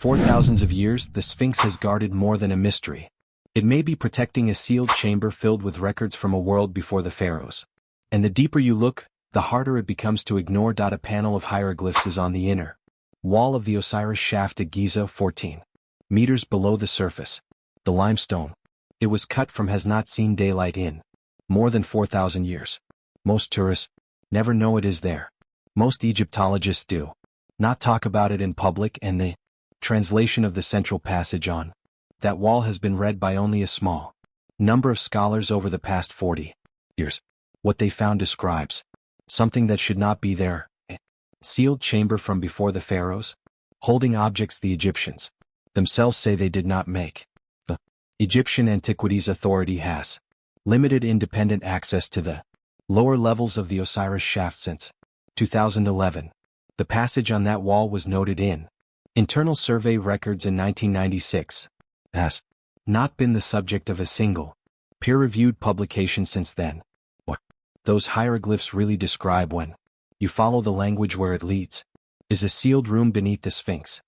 For thousands of years, the Sphinx has guarded more than a mystery. It may be protecting a sealed chamber filled with records from a world before the pharaohs. And the deeper you look, the harder it becomes to ignore. A panel of hieroglyphs is on the inner wall of the Osiris Shaft at Giza, 14 meters below the surface. The limestone it was cut from has not seen daylight in more than 4,000 years. Most tourists never know it is there. Most Egyptologists do not talk about it in public, and the translation of the central passage on that wall has been read by only a small number of scholars over the past 40 years. What they found describes something that should not be there: a sealed chamber from before the pharaohs, holding objects the Egyptians themselves say they did not make. The Egyptian Antiquities Authority has limited independent access to the lower levels of the Osiris Shaft since 2011. The passage on that wall was noted in internal survey records in 1996. Has not been the subject of a single peer-reviewed publication since then. What those hieroglyphs really describe, when you follow the language where it leads, is a sealed room beneath the Sphinx.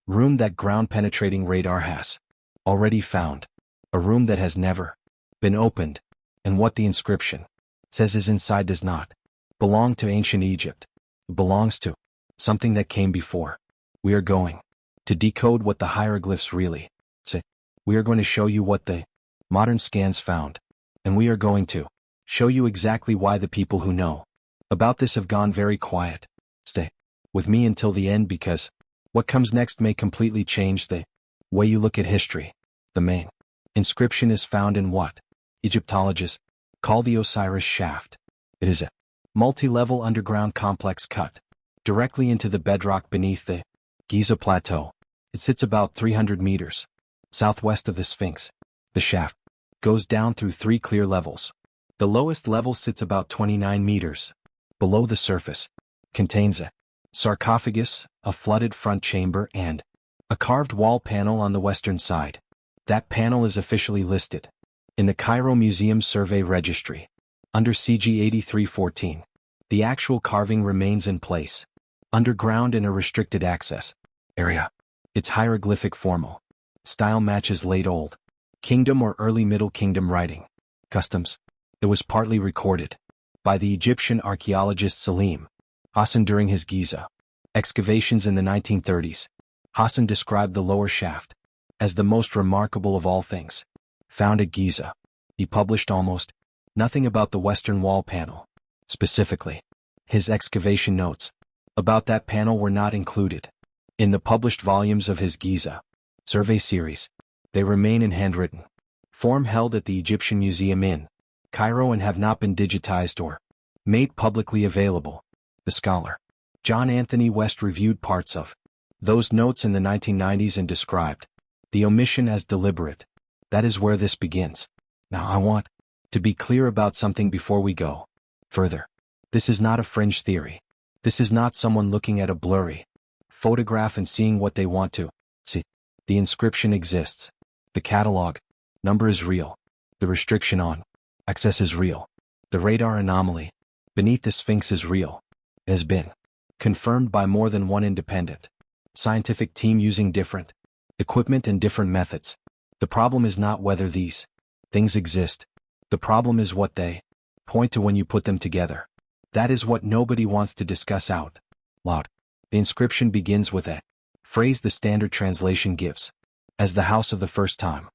Room that ground-penetrating radar has already found. A room that has never been opened. And what the inscription says is inside does not belong to ancient Egypt. It belongs to something that came before. We are going to decode what the hieroglyphs really say. We are going to show you what the modern scans found. And we are going to show you exactly why the people who know about this have gone very quiet. Stay with me until the end, because what comes next may completely change the way you look at history. The main inscription is found in what Egyptologists call the Osiris Shaft. It is a multi-level underground complex cut directly into the bedrock beneath the Giza Plateau. It sits about 300 meters southwest of the Sphinx. The shaft goes down through 3 clear levels. The lowest level sits about 29 meters below the surface, contains a sarcophagus, a flooded front chamber, and a carved wall panel on the western side. That panel is officially listed in the Cairo Museum Survey Registry under CG 8314. The actual carving remains in place, underground in a restricted access area. Its hieroglyphic formal style matches late Old Kingdom or early Middle Kingdom writing customs. It was partly recorded by the Egyptian archaeologist Salim Hassan during his Giza excavations in the 1930s. Hassan described the lower shaft as the most remarkable of all things found at Giza. He published almost nothing about the western wall panel. Specifically, his excavation notes about that panel were not included in the published volumes of his Giza survey series. They remain in handwritten form held at the Egyptian Museum in Cairo and have not been digitized or made publicly available. The scholar John Anthony West reviewed parts of those notes in the 1990s and described the omission as deliberate. That is where this begins. Now I want to be clear about something before we go further. This is not a fringe theory. This is not someone looking at a blurry photograph and seeing what they want to see. The inscription exists. The catalog number is real. The restriction on access is real. The radar anomaly beneath the Sphinx is real. It has been confirmed by more than one independent scientific team using different equipment and different methods. The problem is not whether these things exist. The problem is what they point to when you put them together. That is what nobody wants to discuss out loud. The inscription begins with a phrase the standard translation gives as the house of the first time.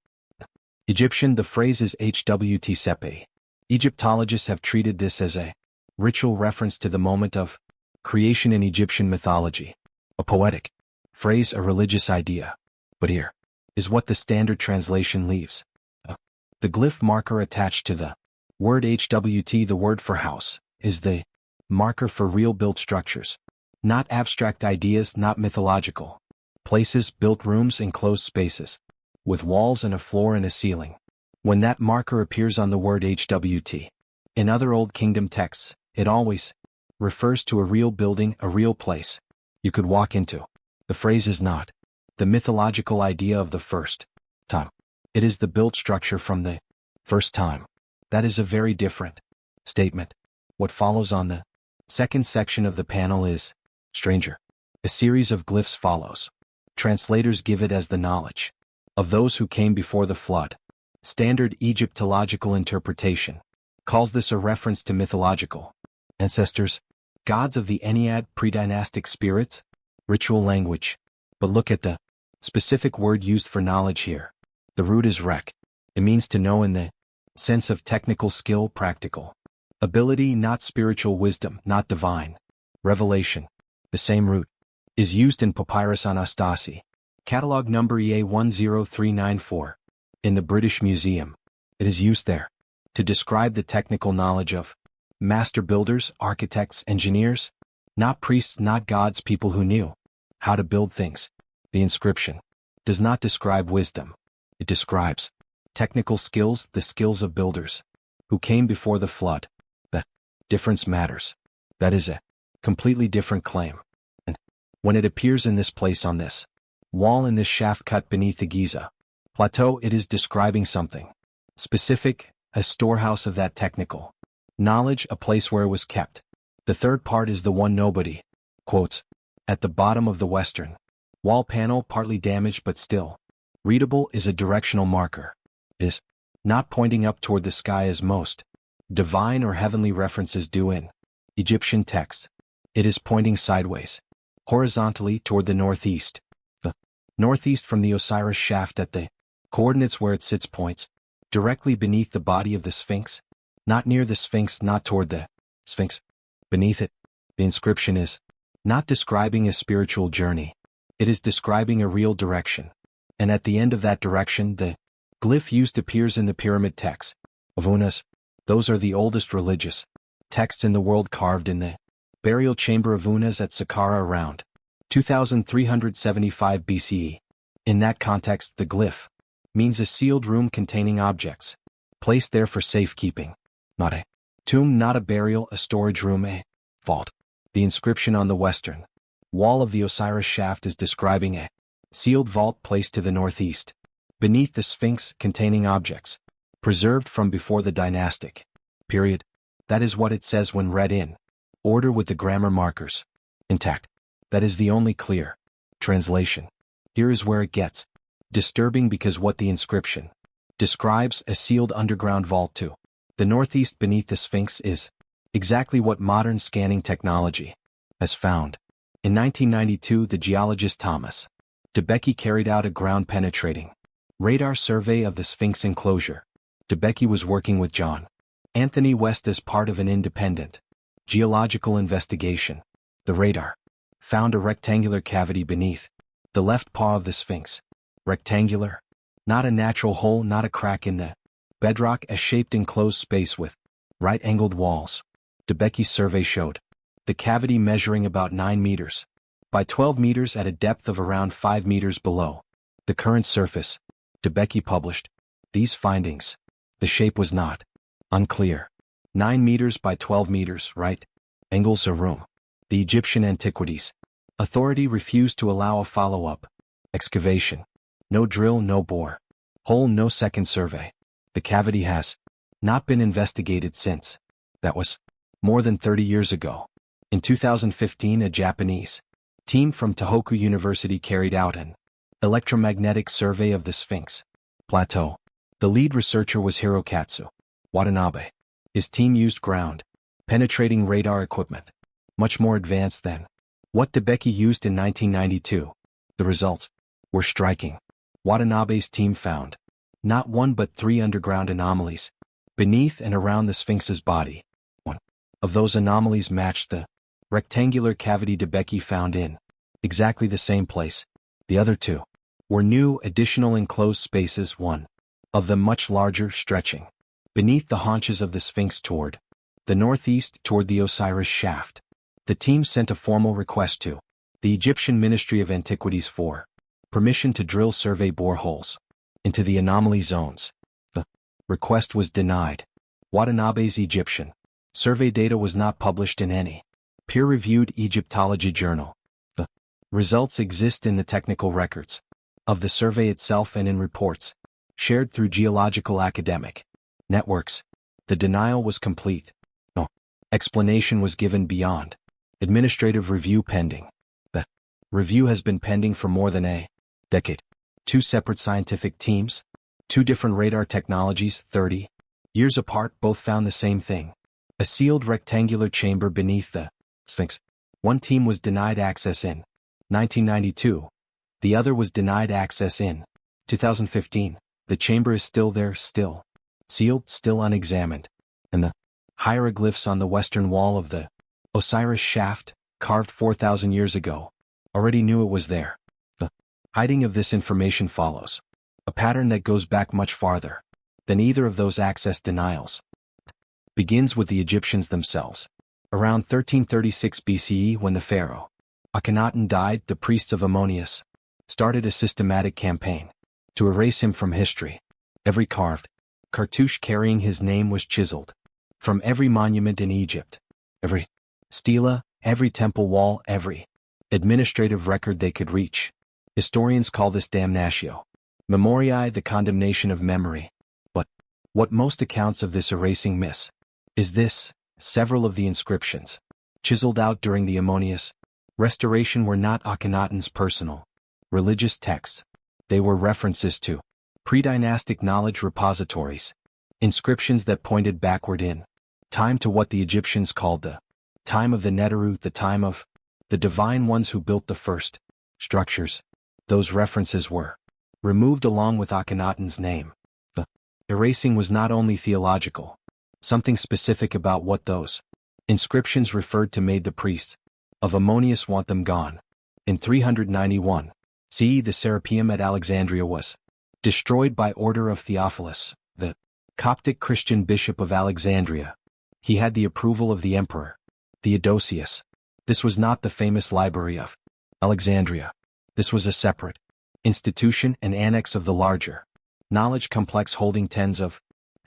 Egyptian, the phrase is HWT Sepe. Egyptologists have treated this as a ritual reference to the moment of creation in Egyptian mythology. A poetic phrase, a religious idea. But here is what the standard translation leaves. The glyph marker attached to the word HWT, the word for house, is the marker for real built structures. Not abstract ideas, not mythological places, built rooms, enclosed spaces, with walls and a floor and a ceiling. When that marker appears on the word HWT, in other Old Kingdom texts, it always refers to a real building, a real place you could walk into. The phrase is not the mythological idea of the first time. It is the built structure from the first time. That is a very different statement. What follows on the second section of the panel is stranger. A series of glyphs follows. Translators give it as the knowledge of those who came before the flood. Standard Egyptological interpretation calls this a reference to mythological ancestors, gods of the Ennead, pre-dynastic spirits, ritual language. But look at the specific word used for knowledge here. The root is rek. It means to know in the sense of technical skill, practical ability, not spiritual wisdom, not divine revelation. The same root is used in Papyrus Anastasi, catalog number EA10394, in the British Museum. It is used there to describe the technical knowledge of master builders, architects, engineers, not priests, not gods, people who knew how to build things. The inscription does not describe wisdom. It describes technical skills, the skills of builders who came before the flood. The difference matters. That is a completely different claim. And when it appears in this place on this wall in this shaft cut beneath the Giza Plateau, it is describing something specific, a storehouse of that technical knowledge, a place where it was kept. The third part is the one nobody quotes. At the bottom of the western wall panel, partly damaged but still readable, is a directional marker. It is not pointing up toward the sky as most divine or heavenly references do in Egyptian texts. It is pointing sideways, horizontally toward the northeast. The northeast from the Osiris Shaft at the coordinates where it sits points directly beneath the body of the Sphinx, not near the Sphinx, not toward the Sphinx. Beneath it, the inscription is not describing a spiritual journey. It is describing a real direction. And at the end of that direction, the glyph used appears in the pyramid texts of Unas. Those are the oldest religious texts in the world, carved in the burial chamber of Unas at Saqqara around 2375 BCE. In that context, the glyph means a sealed room containing objects placed there for safekeeping. Not a tomb, not a burial, a storage room, a vault. The inscription on the western wall of the Osiris Shaft is describing a sealed vault placed to the northeast, beneath the Sphinx, containing objects preserved from before the dynastic period. That is what it says when read in order with the grammar markers intact. That is the only clear translation. Here is where it gets disturbing, because what the inscription describes, a sealed underground vault to the northeast beneath the Sphinx, is exactly what modern scanning technology has found. In 1992, the geologist Thomas Debicki carried out a ground-penetrating radar survey of the Sphinx enclosure. Debicki was working with John Anthony West as part of an independent geological investigation. The radar found a rectangular cavity beneath the left paw of the Sphinx. Rectangular, not a natural hole, not a crack in the bedrock, a shaped enclosed space with right-angled walls. Debicki's survey showed the cavity measuring about 9 meters by 12 meters at a depth of around 5 meters below the current surface. Debicki published these findings. The shape was not unclear. 9 meters by 12 meters, right angles, a room. The Egyptian Antiquities Authority refused to allow a follow-up excavation. No drill, no bore hole, no second survey. The cavity has not been investigated since. That was more than 30 years ago. In 2015, a Japanese team from Tohoku University carried out an electromagnetic survey of the Sphinx Plateau. The lead researcher was Hirokatsu Watanabe. His team used ground-penetrating radar equipment, much more advanced than what Debicki used in 1992. The results were striking. Watanabe's team found not one but 3 underground anomalies beneath and around the Sphinx's body. One of those anomalies matched the rectangular cavity Debicki found in exactly the same place. The other 2 were new, additional enclosed spaces, one of them much larger, stretching beneath the haunches of the Sphinx toward the northeast, toward the Osiris Shaft. The team sent a formal request to the Egyptian Ministry of Antiquities for permission to drill survey boreholes into the anomaly zones. The request was denied. Watanabe's Egyptian survey data was not published in any peer-reviewed Egyptology journal. The results exist in the technical records of the survey itself and in reports shared through geological academic networks. The denial was complete. No explanation was given beyond administrative review pending. The review has been pending for more than a Decade. 2 separate scientific teams. 2 different radar technologies, 30 years apart, both found the same thing. A sealed rectangular chamber beneath the Sphinx. One team was denied access in 1992. The other was denied access in 2015. The chamber is still there, still sealed, still unexamined. And the hieroglyphs on the western wall of the Osiris Shaft, carved 4,000 years ago, already knew it was there. The hiding of this information follows a pattern that goes back much farther than either of those access denials. Begins with the Egyptians themselves. Around 1336 BCE, when the pharaoh Akhenaten died, the priests of Ammonius started a systematic campaign to erase him from history. Every carved cartouche carrying his name was chiseled from every monument in Egypt, every stela, every temple wall, every administrative record they could reach. Historians call this damnatio memoriae, the condemnation of memory. But what most accounts of this erasing miss is this: several of the inscriptions chiseled out during the Ammonius restoration were not Akhenaten's personal religious texts. They were references to pre-dynastic knowledge repositories, inscriptions that pointed backward in time to what the Egyptians called the time of the Neteru, the time of the divine ones who built the first structures. Those references were removed along with Akhenaten's name. The erasing was not only theological. Something specific about what those inscriptions referred to made the priests of Ammonius want them gone. In 391 CE, the Serapeum at Alexandria was destroyed by order of Theophilus, the Coptic Christian bishop of Alexandria. He had the approval of the emperor Theodosius. This was not the famous library of Alexandria. This was a separate institution, an annex of the larger knowledge complex holding tens of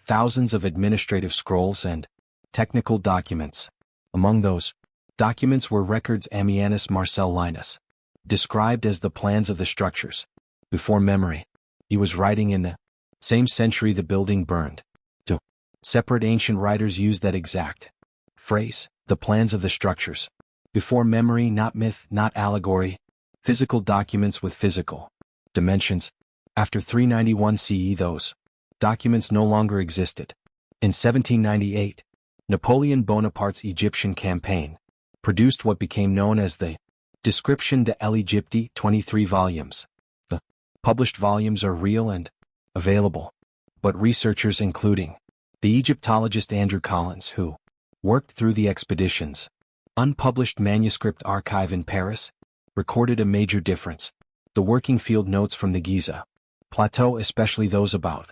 thousands of administrative scrolls and technical documents. Among those documents were records Ammianus Marcellinus described as the plans of the structures. Before memory, he was writing in the same century the building burned. Two separate ancient writers used that exact phrase, the plans of the structures. Before memory, not myth, not allegory, physical documents with physical dimensions. After 391 CE, those documents no longer existed. In 1798, Napoleon Bonaparte's Egyptian campaign produced what became known as the Description de l'Egypte, 23 volumes. The published volumes are real and available, but researchers including the Egyptologist Andrew Collins, who worked through the expedition's unpublished manuscript archive in Paris, recorded a major difference. The working field notes from the Giza Plateau, especially those about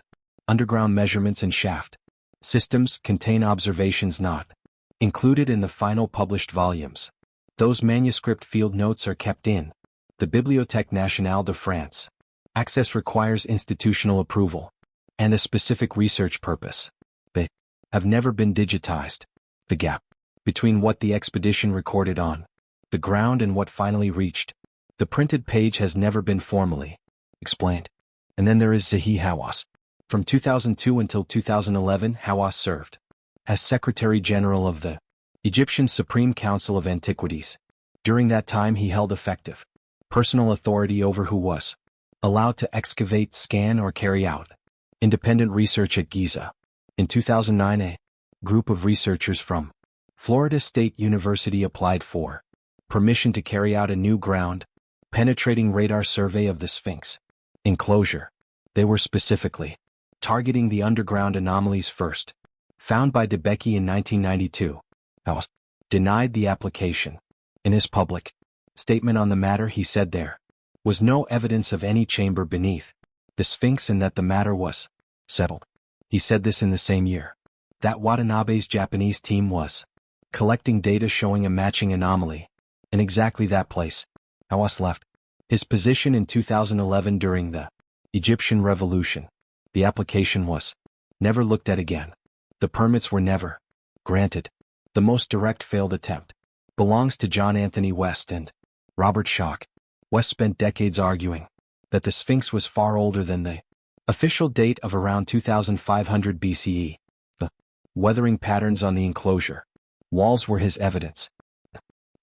underground measurements and shaft systems, contain observations not included in the final published volumes. Those manuscript field notes are kept in the Bibliothèque Nationale de France. Access requires institutional approval and a specific research purpose. They have never been digitized. The gap between what the expedition recorded on the ground and what finally reached the printed page has never been formally explained. And then there is Zahi Hawass. From 2002 until 2011, Hawass served as Secretary General of the Egyptian Supreme Council of Antiquities. During that time he held effective personal authority over who was allowed to excavate, scan, or carry out independent research at Giza. In 2009, a group of researchers from Florida State University applied for permission to carry out a new ground-penetrating radar survey of the Sphinx enclosure. They were specifically targeting the underground anomalies first found by Debicki in 1992. Hawass denied the application. In his public statement on the matter, he said there was no evidence of any chamber beneath the Sphinx and that the matter was settled. He said this in the same year that Watanabe's Japanese team was collecting data showing a matching anomaly in exactly that place. Hawass left his position in 2011 during the Egyptian Revolution. The application was never looked at again. The permits were never granted. The most direct failed attempt belongs to John Anthony West and Robert Schock. West spent decades arguing that the Sphinx was far older than the official date of around 2500 BCE. The weathering patterns on the enclosure walls were his evidence.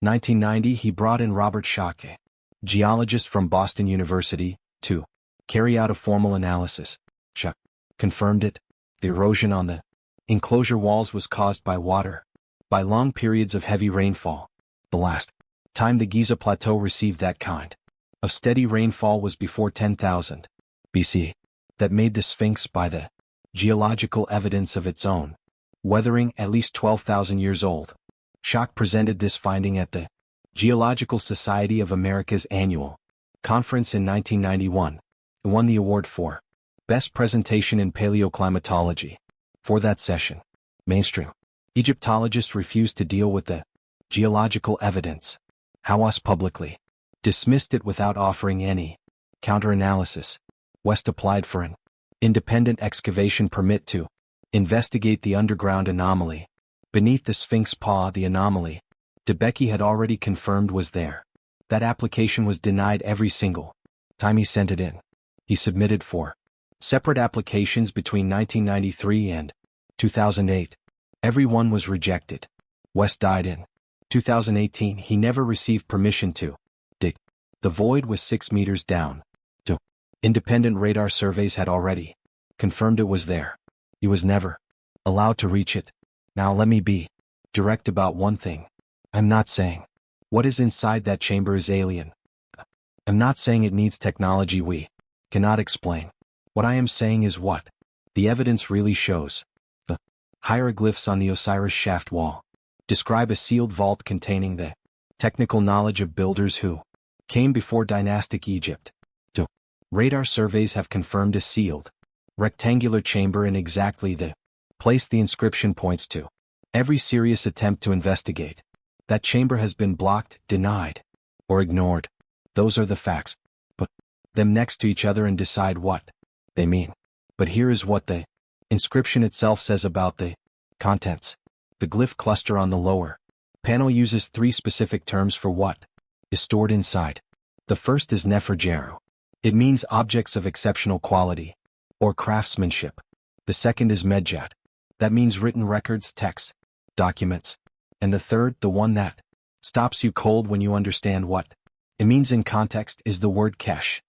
1990, he brought in Robert Schock, a geologist from Boston University, to carry out a formal analysis. Shaft confirmed it. The erosion on the enclosure walls was caused by water, by long periods of heavy rainfall. The last time the Giza Plateau received that kind of steady rainfall was before 10,000 BC. That made the Sphinx, by the geological evidence of its own weathering, at least 12,000 years old. Shaft presented this finding at the Geological Society of America's annual conference in 1991 and won the award for Best Presentation in Paleoclimatology. For that session, mainstream Egyptologists refused to deal with the geological evidence. Hawass publicly dismissed it without offering any counter-analysis. West applied for an independent excavation permit to investigate the underground anomaly beneath the Sphinx paw. The anomaly Debeki had already confirmed was there. That application was denied every single time he sent it in. He submitted 4 separate applications between 1993 and 2008. Every one was rejected. West died in 2018. He never received permission to dig. The void was 6 meters down. Independent radar surveys had already confirmed it was there. He was never allowed to reach it. Now let me be direct about one thing. I'm not saying what is inside that chamber is alien. I'm not saying it needs technology we cannot explain. What I am saying is what the evidence really shows. The hieroglyphs on the Osiris Shaft wall describe a sealed vault containing the technical knowledge of builders who came before dynastic Egypt. Radar surveys have confirmed a sealed, rectangular chamber in exactly the place the inscription points to. Every serious attempt to investigate that chamber has been blocked, denied, or ignored. Those are the facts. Put them next to each other and decide what they mean. But here is what the inscription itself says about the contents. The glyph cluster on the lower panel uses 3 specific terms for what is stored inside. The first is neferjeru. It means objects of exceptional quality, or craftsmanship. The second is medjat. That means written records, texts, documents. And the third, the one that stops you cold when you understand what it means in context, is the word kesh.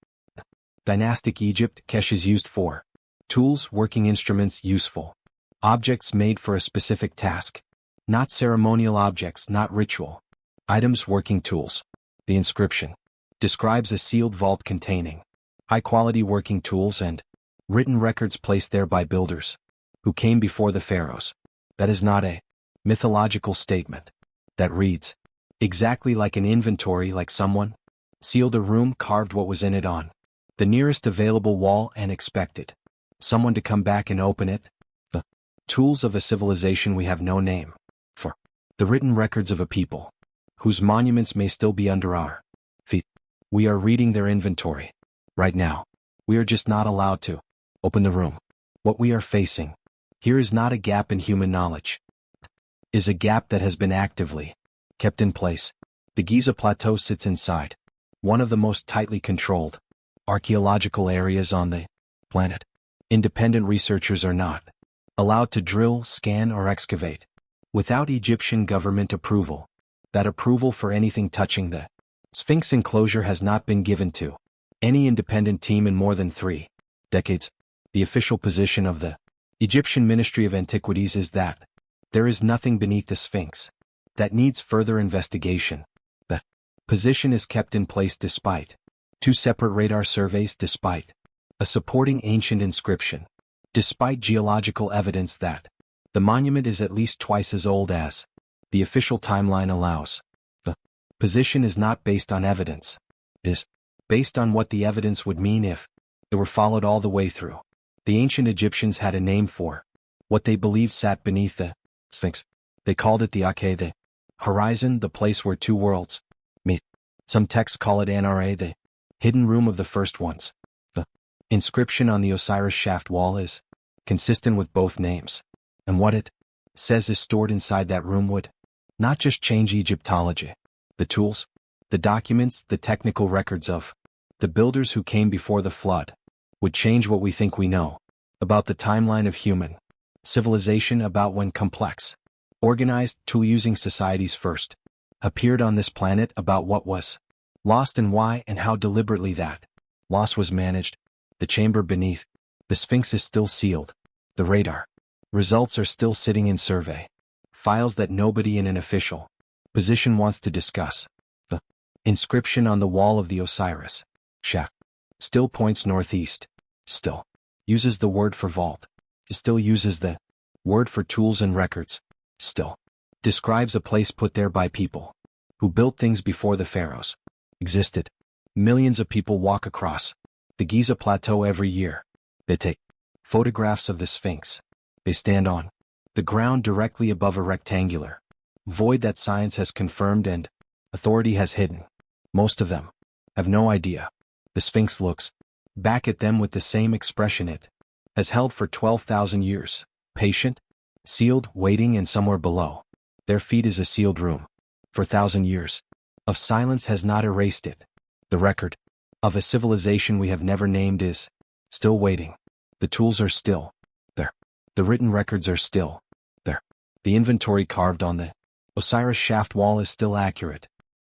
Dynastic Egypt, kesh is used for tools, working instruments, useful objects made for a specific task. Not ceremonial objects, not ritual items, working tools. The inscription describes a sealed vault containing high-quality working tools and written records placed there by builders who came before the pharaohs. That is not a mythological statement. That reads exactly like an inventory, like someone sealed a room, carved what was in it on the nearest available wall, and expected someone to come back and open it. The tools of a civilization we have no name for. The written records of a people whose monuments may still be under our feet. We are reading their inventory right now. We are just not allowed to open the room. What we are facing here is not a gap in human knowledge. It is a gap that has been actively kept in place. The Giza Plateau sits inside one of the most tightly controlled archaeological areas on the planet. Independent researchers are not allowed to drill, scan, or excavate without Egyptian government approval. That approval for anything touching the Sphinx enclosure has not been given to any independent team in more than 3 decades. The official position of the Egyptian Ministry of Antiquities is that there is nothing beneath the Sphinx that needs further investigation. The position is kept in place despite 2 separate radar surveys, despite a supporting ancient inscription, despite geological evidence that the monument is at least twice as old as the official timeline allows. The position is not based on evidence. It is based on what the evidence would mean if it were followed all the way through. The ancient Egyptians had a name for what they believed sat beneath the Sphinx. They called it the Ake, the horizon, the place where 2 worlds meet. Some texts call it Nra, the hidden room of the first ones. The inscription on the Osiris Shaft wall is consistent with both names, and what it says is stored inside that room would not just change Egyptology. The tools, the documents, the technical records of the builders who came before the flood would change what we think we know about the timeline of human civilization, about when complex, organized, tool-using societies first appeared on this planet, about what was lost and why and how deliberately that Loss was managed. The chamber beneath. The Sphinx is still sealed. The radar. Results are still sitting in survey. Files that nobody in an official position wants to discuss. The inscription on the wall of the Osiris Shaft still points northeast. Still uses the word for vault. Still uses the word for tools and records. Still describes a place put there by people who built things before the pharaohs existed. Millions of people walk across the Giza Plateau every year. They take photographs of the Sphinx. They stand on the ground directly above a rectangular void that science has confirmed and authority has hidden. Most of them have no idea. The Sphinx looks back at them with the same expression it has held for 12,000 years, patient, sealed, waiting, and somewhere below their feet is a sealed room. For 1,000 years of silence has not erased it. The record of a civilization we have never named is still waiting. The tools are still there. The written records are still there. The inventory carved on the Osiris Shaft wall is still accurate.